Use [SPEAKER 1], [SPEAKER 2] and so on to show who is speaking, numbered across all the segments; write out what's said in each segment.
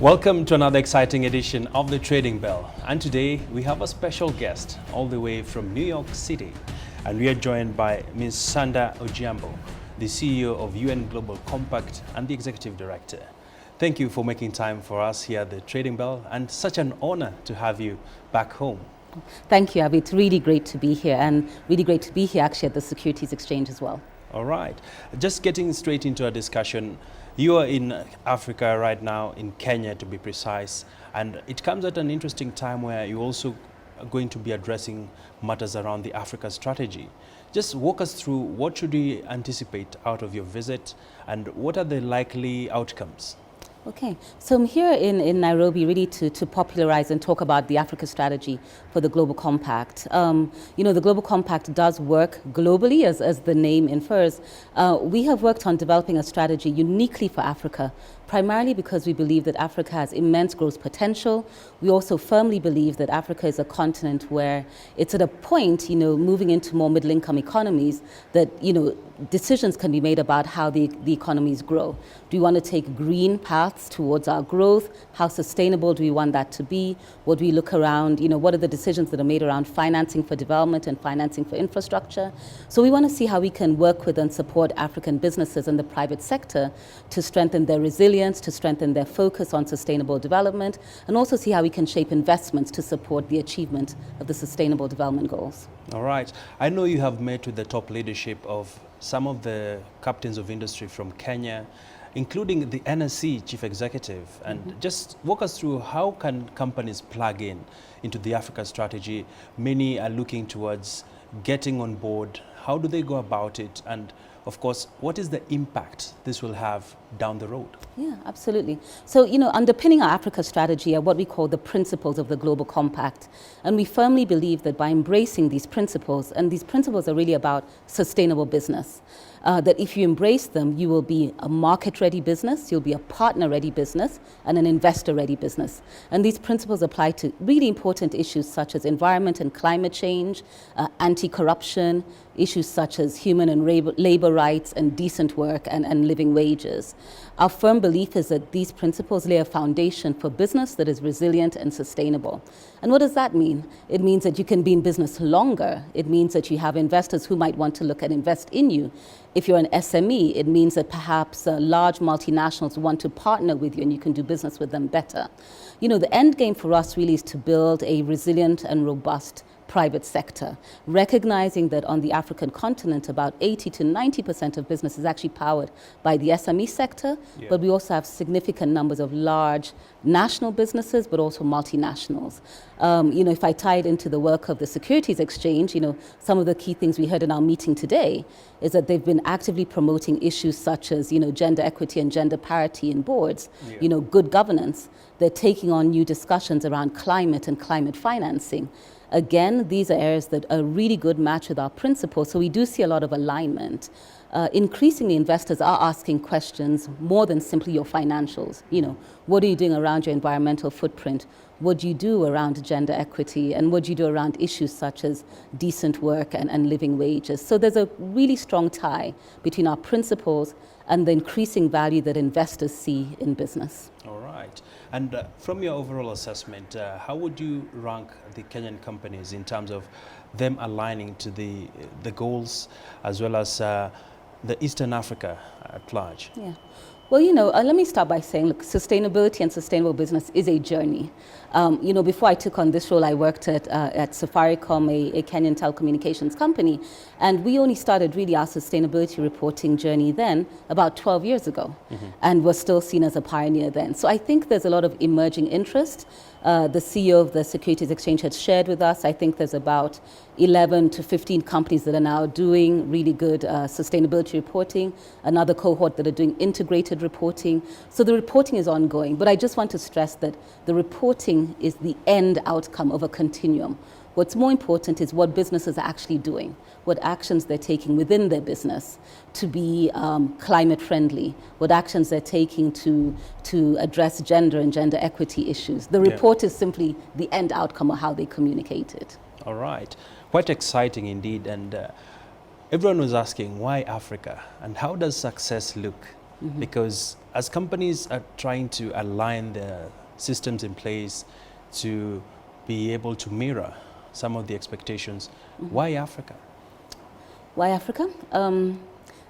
[SPEAKER 1] Welcome to another exciting edition of the Trading Bell. And today we have a special guest all the way from New York City. And we are joined by Ms. Sanda Ojiambo, the CEO of UN Global Compact and the Executive Director. Thank you for making time for us here at the Trading Bell, and such an honor to have you back home.
[SPEAKER 2] Thank you, Abby. It's really great to be here, and really great to be here actually at the Securities Exchange as well.
[SPEAKER 1] All right. Just getting straight into our discussion. You are in Africa right now, in Kenya to be precise, and it comes at an interesting time where you also are going to be addressing matters around the Africa strategy. Just walk us through what should we anticipate out of your visit and what are the likely outcomes?
[SPEAKER 2] Okay, so I'm here in Nairobi really to popularize and talk about the Africa strategy for the Global Compact. You know, the Global Compact does work globally, as the name infers. We have worked on developing a strategy uniquely for Africa, primarily because we believe that Africa has immense growth potential. We also firmly believe that Africa is a continent where it's at a point, you know, moving into more middle-income economies that, you know, decisions can be made about how the economies grow. Do we want to take green paths towards our growth? How sustainable do we want that to be? What do we look around, you know, what are the decisions that are made around financing for development and financing for infrastructure? So we want to see how we can work with and support African businesses and the private sector to strengthen their resilience, to strengthen their focus on sustainable development, and also see how we can shape investments to support the achievement of the Sustainable Development Goals.
[SPEAKER 1] All right. I know you have met with the top leadership of some of the captains of industry from Kenya, including the NSC chief executive. And just walk us through how can companies plug into the Africa strategy? Many are looking towards getting on board. How do they go about it? And of course, what is the impact this will have down the road?
[SPEAKER 2] Yeah, absolutely. So, you know, underpinning our Africa strategy are what we call the principles of the Global Compact. And we firmly believe that by embracing these principles, and these principles are really about sustainable business, that if you embrace them, you will be a market-ready business, you'll be a partner-ready business, and an investor-ready business. And these principles apply to really important issues such as environment and climate change, anti-corruption, issues such as human and labor rights and decent work and living wages. Our firm belief is that these principles lay a foundation for business that is resilient and sustainable. And what does that mean? It means that you can be in business longer. It means that you have investors who might want to look and invest in you. If you're an SME, it means that perhaps large multinationals want to partner with you and you can do business with them better. You know, the end game for us really is to build a resilient and robust private sector, recognizing that on the African continent, about 80 to 90% of business is actually powered by the SME sector, but we also have significant numbers of large national businesses, but also multinationals. You know, if I tie it into the work of the Securities Exchange, you know, some of the key things we heard in our meeting today is that they've been actively promoting issues such as, you know, gender equity and gender parity in boards, you know, good governance. They're taking on new discussions around climate and climate financing. Again, these are areas that are a really good match with our principles, so we do see a lot of alignment. Increasingly, investors are asking questions more than simply your financials. You know, what are you doing around your environmental footprint? What do you do around gender equity? And what do you do around issues such as decent work and living wages? So there's a really strong tie between our principles and the increasing value that investors see in business.
[SPEAKER 1] All right. And from your overall assessment, how would you rank the Kenyan companies in terms of them aligning to the goals as well as the Eastern Africa at large?
[SPEAKER 2] Yeah. Well, you know, let me start by saying, look, sustainability and sustainable business is a journey. You know, before I took on this role, I worked at Safaricom, a Kenyan telecommunications company, and we only started really our sustainability reporting journey then about 12 years ago, and were still seen as a pioneer then. So I think there's a lot of emerging interest. The CEO of the Securities Exchange had shared with us, I think there's about 11 to 15 companies that are now doing really good sustainability reporting, another cohort that are doing integrated reporting. So the reporting is ongoing, but I just want to stress that the reporting is the end outcome of a continuum. What's more important is what businesses are actually doing, what actions they're taking within their business to be climate friendly, what actions they're taking to address gender and gender equity issues. The report is simply the end outcome of how they communicate it.
[SPEAKER 1] All right. Quite exciting indeed. And everyone was asking, why Africa? And how does success look Because as companies are trying to align their systems in place to be able to mirror some of the expectations, why Africa?
[SPEAKER 2] Why Africa?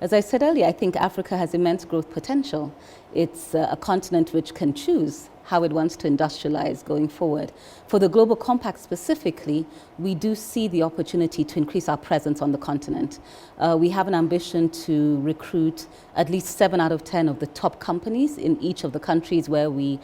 [SPEAKER 2] As I said earlier, I think Africa has immense growth potential. It's a continent which can choose how it wants to industrialize going forward. For the Global Compact specifically, we do see the opportunity to increase our presence on the continent. We have an ambition to recruit at least 7 out of 10 of the top companies in each of the countries where we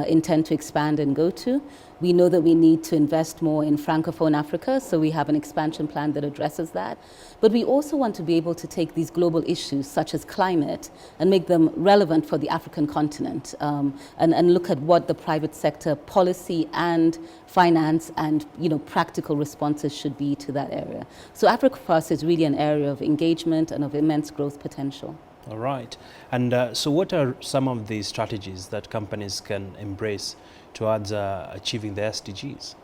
[SPEAKER 2] intend to expand and go to. We know that we need to invest more in Francophone Africa, so we have an expansion plan that addresses that. But we also want to be able to take these global issues, such as climate, and make them relevant for the African continent, and look at what the private sector policy and finance and practical responses should be to that area. So Africa for us is really an area of engagement and of immense growth potential.
[SPEAKER 1] All right. And so what are some of the strategies that companies can embrace towards achieving the SDGs?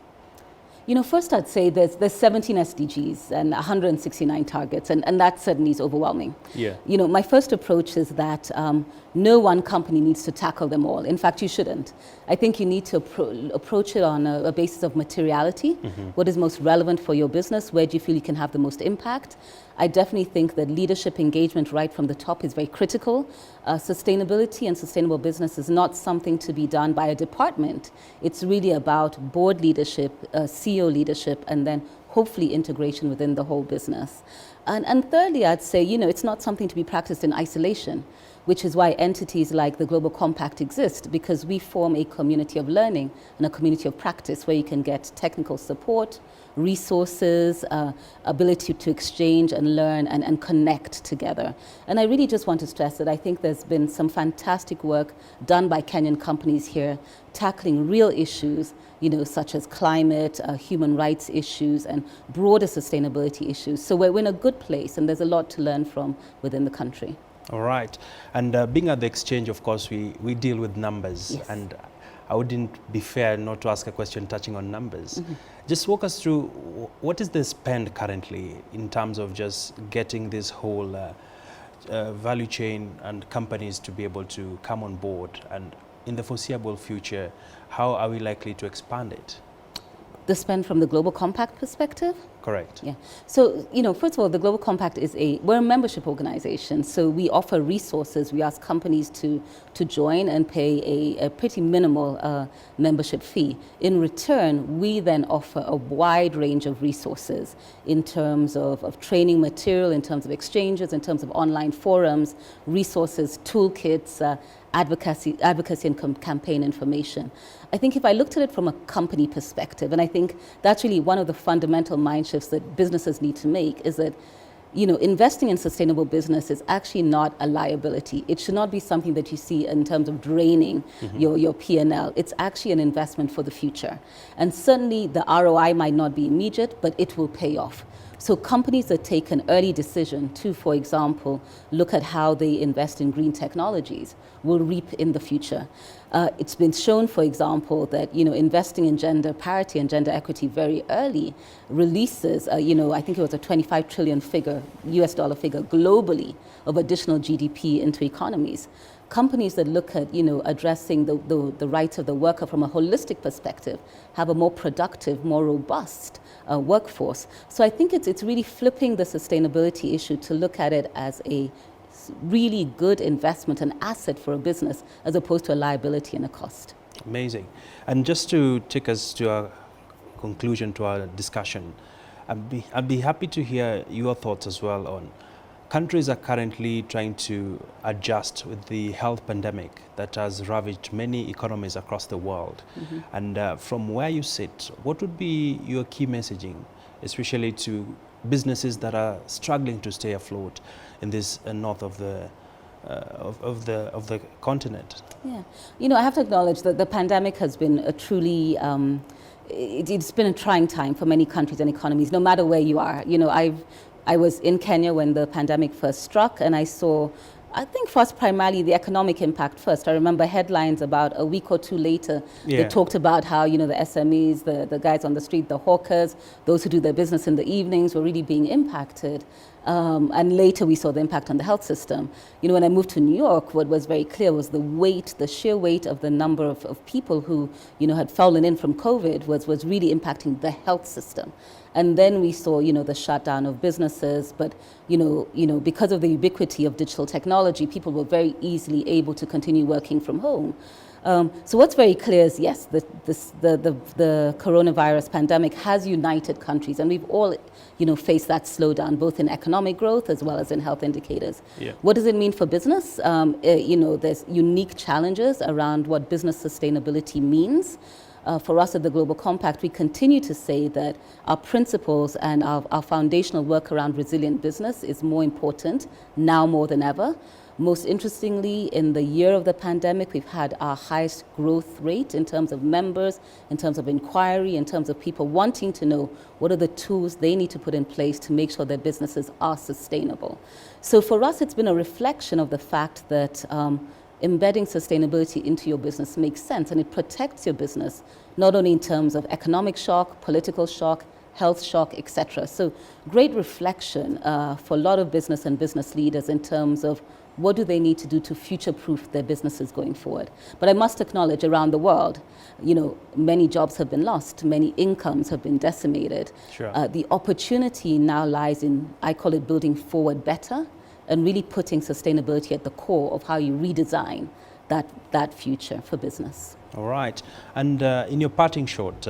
[SPEAKER 2] First I'd say there's 17 SDGs and 169 targets, and that certainly is overwhelming.
[SPEAKER 1] Yeah.
[SPEAKER 2] My first approach is that no one company needs to tackle them all. In fact, you shouldn't. I think you need to approach it on a basis of materiality. What is most relevant for your business? Where do you feel you can have the most impact? I definitely think that leadership engagement right from the top is very critical. Sustainability and sustainable business is not something to be done by a department. It's really about board leadership, CEO leadership, and then hopefully integration within the whole business. And thirdly, I'd say, it's not something to be practiced in isolation, which is why entities like the Global Compact exist, because we form a community of learning and a community of practice where you can get technical support, resources, ability to exchange and learn and connect together. And I really just want to stress that I think there's been some fantastic work done by Kenyan companies here tackling real issues, such as climate, human rights issues, and broader sustainability issues. So we're in a good place, and there's a lot to learn from within the country.
[SPEAKER 1] All right. And being at the exchange, of course, we deal with numbers.
[SPEAKER 2] Yes.
[SPEAKER 1] And I wouldn't be fair not to ask a question touching on numbers. Just walk us through, what is the spend currently in terms of just getting this whole value chain and companies to be able to come on board? And in the foreseeable future, how are we likely to expand it?
[SPEAKER 2] The spend from the Global Compact perspective?
[SPEAKER 1] Correct.
[SPEAKER 2] Yeah. So, first of all, the Global Compact we're a membership organization, so we offer resources. We ask companies to join and pay a pretty minimal membership fee. In return, we then offer a wide range of resources in terms of training material, in terms of exchanges, in terms of online forums, resources, toolkits, advocacy and campaign information. I think if I looked at it from a company perspective, and I think that's really one of the fundamental mind shifts that businesses need to make, is that investing in sustainable business is actually not a liability. It should not be something that you see in terms of draining your P&L. It's actually an investment for the future. And certainly the ROI might not be immediate, but it will pay off. So companies that take an early decision to, for example, look at how they invest in green technologies will reap in the future. It's been shown, for example, that investing in gender parity and gender equity very early releases, I think it was a 25 trillion US dollar figure globally of additional GDP into economies. Companies that look at addressing the rights of the worker from a holistic perspective have a more productive, more robust workforce. So I think it's really flipping the sustainability issue to look at it as a really good investment, an asset for a business, as opposed to a liability and a cost.
[SPEAKER 1] Amazing. And just to take us to a conclusion to our discussion, I'd be happy to hear your thoughts as well on countries are currently trying to adjust with the health pandemic that has ravaged many economies across the world. And from where you sit, what would be your key messaging, especially to businesses that are struggling to stay afloat in this north of the continent?
[SPEAKER 2] Yeah, I have to acknowledge that the pandemic has been a truly it's been a trying time for many countries and economies, no matter where you are. I was in Kenya when the pandemic first struck, and I saw, I think for us primarily, the economic impact first. I remember headlines about a week or two later that talked about how, the SMEs, the guys on the street, the hawkers, those who do their business in the evenings were really being impacted. And later we saw the impact on the health system. When I moved to New York, what was very clear was the sheer weight of the number of people who, had fallen in from COVID was really impacting the health system. And then we saw, the shutdown of businesses, but, because of the ubiquity of digital technology, people were very easily able to continue working from home. So what's very clear is, yes, the coronavirus pandemic has united countries, and we've all, faced that slowdown, both in economic growth as well as in health indicators.
[SPEAKER 1] Yeah.
[SPEAKER 2] What does it mean for business? There's unique challenges around what business sustainability means. For us at the Global Compact, we continue to say that our principles and our foundational work around resilient business is more important now more than ever. Most interestingly, in the year of the pandemic, we've had our highest growth rate in terms of members, in terms of inquiry, in terms of people wanting to know what are the tools they need to put in place to make sure their businesses are sustainable. So for us, it's been a reflection of the fact that embedding sustainability into your business makes sense, and it protects your business, not only in terms of economic shock, political shock, health shock, etc. So great reflection for a lot of business and business leaders in terms of what do they need to do to future-proof their businesses going forward. But I must acknowledge, around the world, many jobs have been lost, many incomes have been decimated.
[SPEAKER 1] Sure.
[SPEAKER 2] The opportunity now lies in, I call it building forward better, and really putting sustainability at the core of how you redesign that future for business.
[SPEAKER 1] All right. And in your parting shot,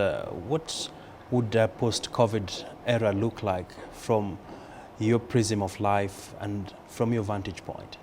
[SPEAKER 1] what would a post-COVID era look like from your prism of life and from your vantage point?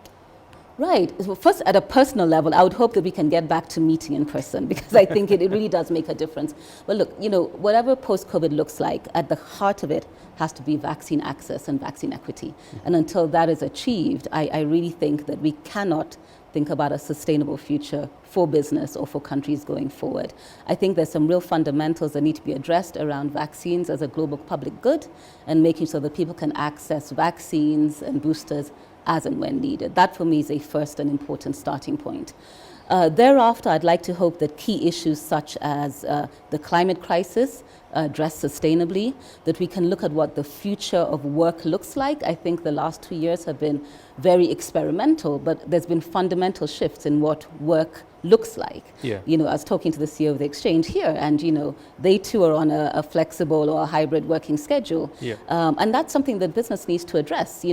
[SPEAKER 2] Right. Well, first, at a personal level, I would hope that we can get back to meeting in person, because I think it really does make a difference. But look, whatever post-COVID looks like, at the heart of it has to be vaccine access and vaccine equity. And until that is achieved, I really think that we cannot think about a sustainable future for business or for countries going forward. I think there's some real fundamentals that need to be addressed around vaccines as a global public good, and making sure that people can access vaccines and boosters as and when needed. That for me is a first and important starting point. Thereafter, I'd like to hope that key issues such as the climate crisis addressed sustainably, that we can look at what the future of work looks like. I think the last 2 years have been very experimental, but there's been fundamental shifts in what work looks like.
[SPEAKER 1] Yeah.
[SPEAKER 2] I was talking to the CEO of the exchange here, and they too are on a flexible or a hybrid working schedule.
[SPEAKER 1] Yeah.
[SPEAKER 2] And that's something that business needs to address.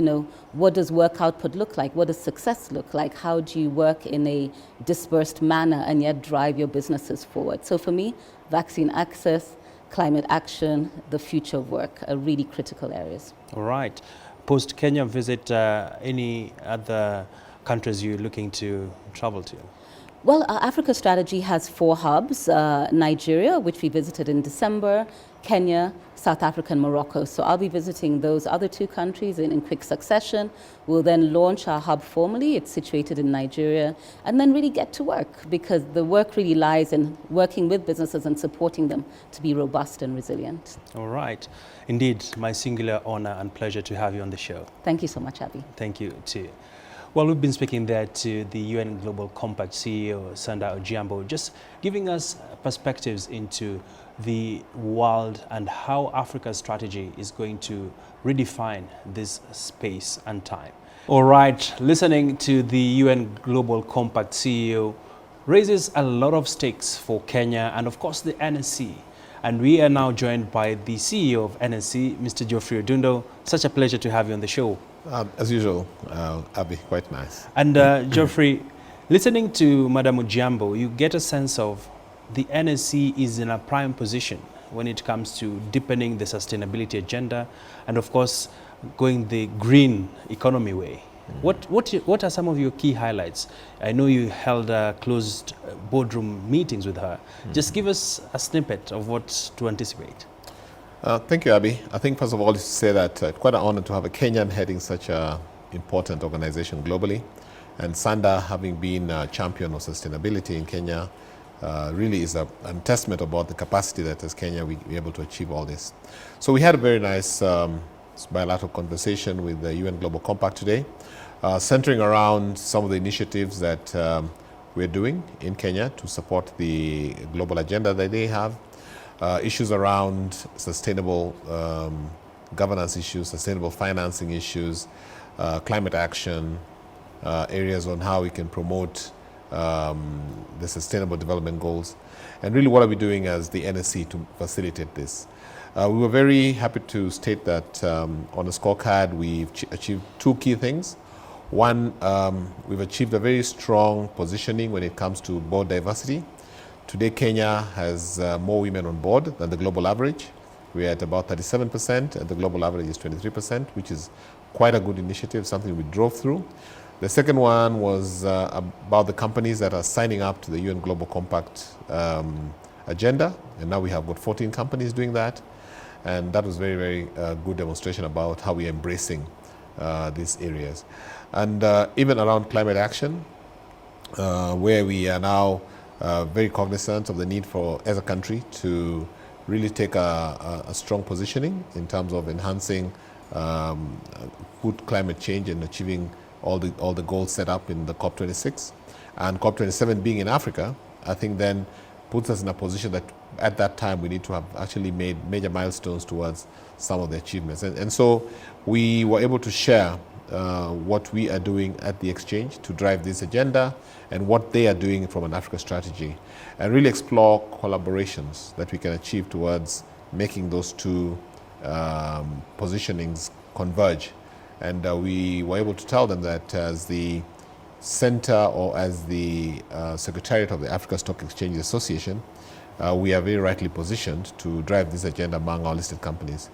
[SPEAKER 2] What does work output look like? What does success look like? How do you work in a dispersed manner and yet drive your businesses forward? So for me, vaccine access, climate action, the future of work are really critical areas.
[SPEAKER 1] All right. Post-Kenya visit, any other countries you're looking to travel to?
[SPEAKER 2] Well, our Africa strategy has 4 hubs, Nigeria, which we visited in December, Kenya, South Africa, and Morocco. So I'll be visiting those other 2 countries in quick succession. We'll then launch our hub formally. It's situated in Nigeria, and then really get to work, because the work really lies in working with businesses and supporting them to be robust and resilient.
[SPEAKER 1] All right. Indeed, my singular honor and pleasure to have you on the show.
[SPEAKER 2] Thank you so much, Abby.
[SPEAKER 1] Thank you too. Well, we've been speaking there to the UN Global Compact CEO, Sanda Ojiambo, just giving us perspectives into the world and how Africa's strategy is going to redefine this space and time. All right, listening to the UN Global Compact CEO raises a lot of stakes for Kenya and, of course, the NSC. And we are now joined by the CEO of NSC, Mr. Geoffrey Odundo. Such a pleasure to have you on the show.
[SPEAKER 3] As usual, Abby, quite nice.
[SPEAKER 1] And Geoffrey, listening to Madam Ojiambo, you get a sense of the NSC is in a prime position when it comes to deepening the sustainability agenda and, of course, going the green economy way. What are some of your key highlights? I know you held closed boardroom meetings with her. Just give us a snippet of what to anticipate.
[SPEAKER 3] Thank you, Abby. I think, first of all, to say that quite an honor to have a Kenyan heading such an important organization globally. And Sanda, having been a champion of sustainability in Kenya, really is a testament about the capacity that as Kenya we're able to achieve all this. So we had a very nice bilateral conversation with the UN Global Compact today, centering around some of the initiatives that we're doing in Kenya to support the global agenda that they have. Issues around sustainable governance issues, sustainable financing issues, climate action, areas on how we can promote the Sustainable Development Goals. And really what are we doing as the NSC to facilitate this? We were very happy to state that on the scorecard we've achieved two key things. One, we've achieved a very strong positioning when it comes to board diversity. Today Kenya has more women on board than the global average. We're at about 37% and the global average is 23%, which is quite a good initiative, something we drove through. The second one was about the companies that are signing up to the UN Global Compact agenda, and now we have got 14 companies doing that. And that was very, very good demonstration about how we're embracing these areas. And even around climate action, where we are now very cognizant of the need for, as a country, to really take a strong positioning in terms of enhancing good climate change and achieving all the goals set up in the COP26. And COP27 being in Africa, I think then puts us in a position that at that time we need to have actually made major milestones towards some of the achievements. And so we were able to share what we are doing at the exchange to drive this agenda and what they are doing from an Africa strategy, and really explore collaborations that we can achieve towards making those two positionings converge. And we were able to tell them that as the center or as the Secretariat of the Africa Stock Exchange Association, we are very rightly positioned to drive this agenda among our listed companies.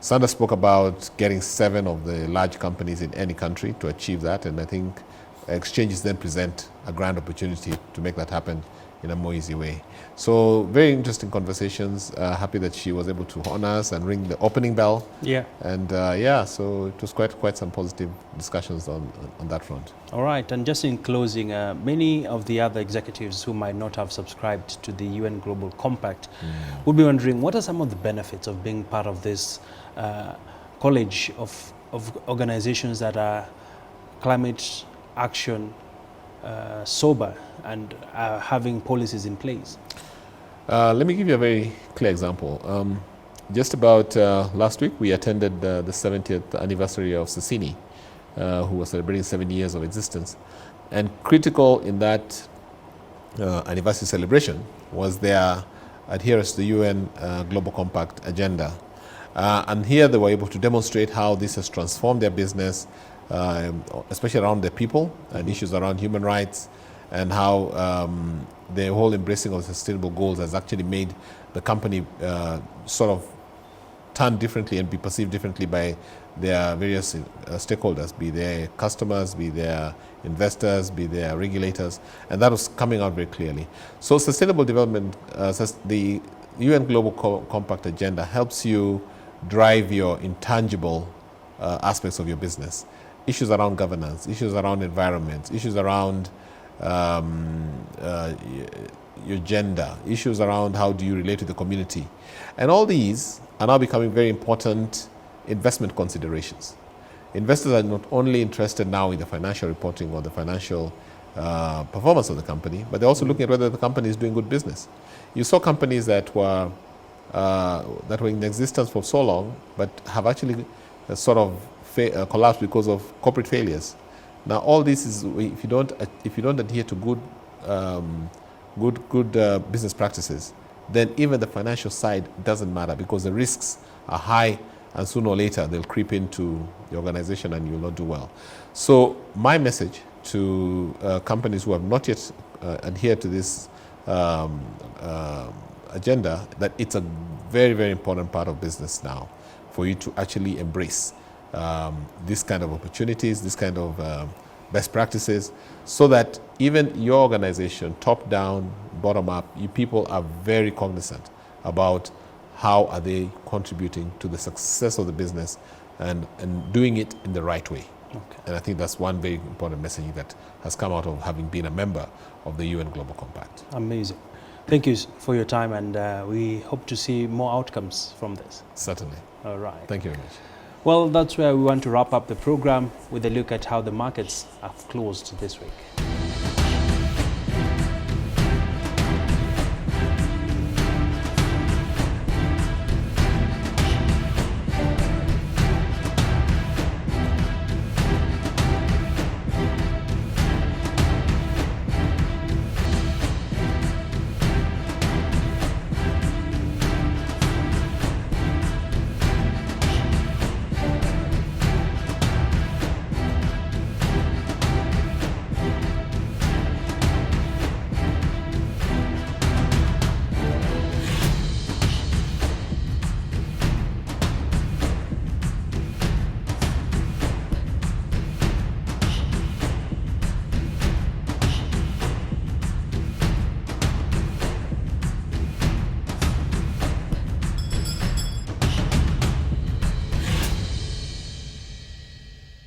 [SPEAKER 3] Sanda spoke about getting 7 of the large companies in any country to achieve that, and I think exchanges then present a grand opportunity to make that happen in a more easy way. So very interesting conversations. Happy that she was able to honor us and ring the opening bell.
[SPEAKER 1] Yeah.
[SPEAKER 3] And yeah, so it was quite some positive discussions on that front.
[SPEAKER 1] All right, and just in closing, many of the other executives who might not have subscribed to the UN Global Compact would be wondering, what are some of the benefits of being part of this college of organizations that are climate action sober and having policies in place?
[SPEAKER 3] Let me give you a very clear example. Just about last week, we attended the 70th anniversary of Sisini, who was celebrating 70 years of existence. And critical in that anniversary celebration was their adherence to the UN Global Compact agenda. And here they were able to demonstrate how this has transformed their business, especially around the people and issues around human rights, and how the whole embracing of sustainable goals has actually made the company sort of turn differently and be perceived differently by their various stakeholders, be their customers, be their investors, be their regulators, and that was coming out very clearly. So sustainable development, the UN Global Compact agenda helps you drive your intangible aspects of your business. Issues around governance, issues around environment, issues around your gender, issues around how do you relate to the community. And all these are now becoming very important investment considerations. Investors are not only interested now in the financial reporting or the financial performance of the company, but they're also looking at whether the company is doing good business. You saw companies that were in existence for so long, but have actually sort of collapsed because of corporate failures. Now, all this is if you don't adhere to good business practices, then even the financial side doesn't matter because the risks are high, and sooner or later they'll creep into the organization and you'll not do well. So, my message to companies who have not yet adhered to this agenda, that it's a very, very important part of business now for you to actually embrace this kind of opportunities, this kind of best practices, so that even your organization, top down, bottom up, you people are very cognizant about how are they contributing to the success of the business and doing it in the right way. Okay. And I think that's one very important message that has come out of having been a member of the UN Global Compact.
[SPEAKER 1] Amazing. Thank you for your time, and we hope to see more outcomes from this.
[SPEAKER 3] Certainly.
[SPEAKER 1] All right.
[SPEAKER 3] Thank you very much.
[SPEAKER 1] Well, that's where we want to wrap up the program with a look at how the markets have closed this week.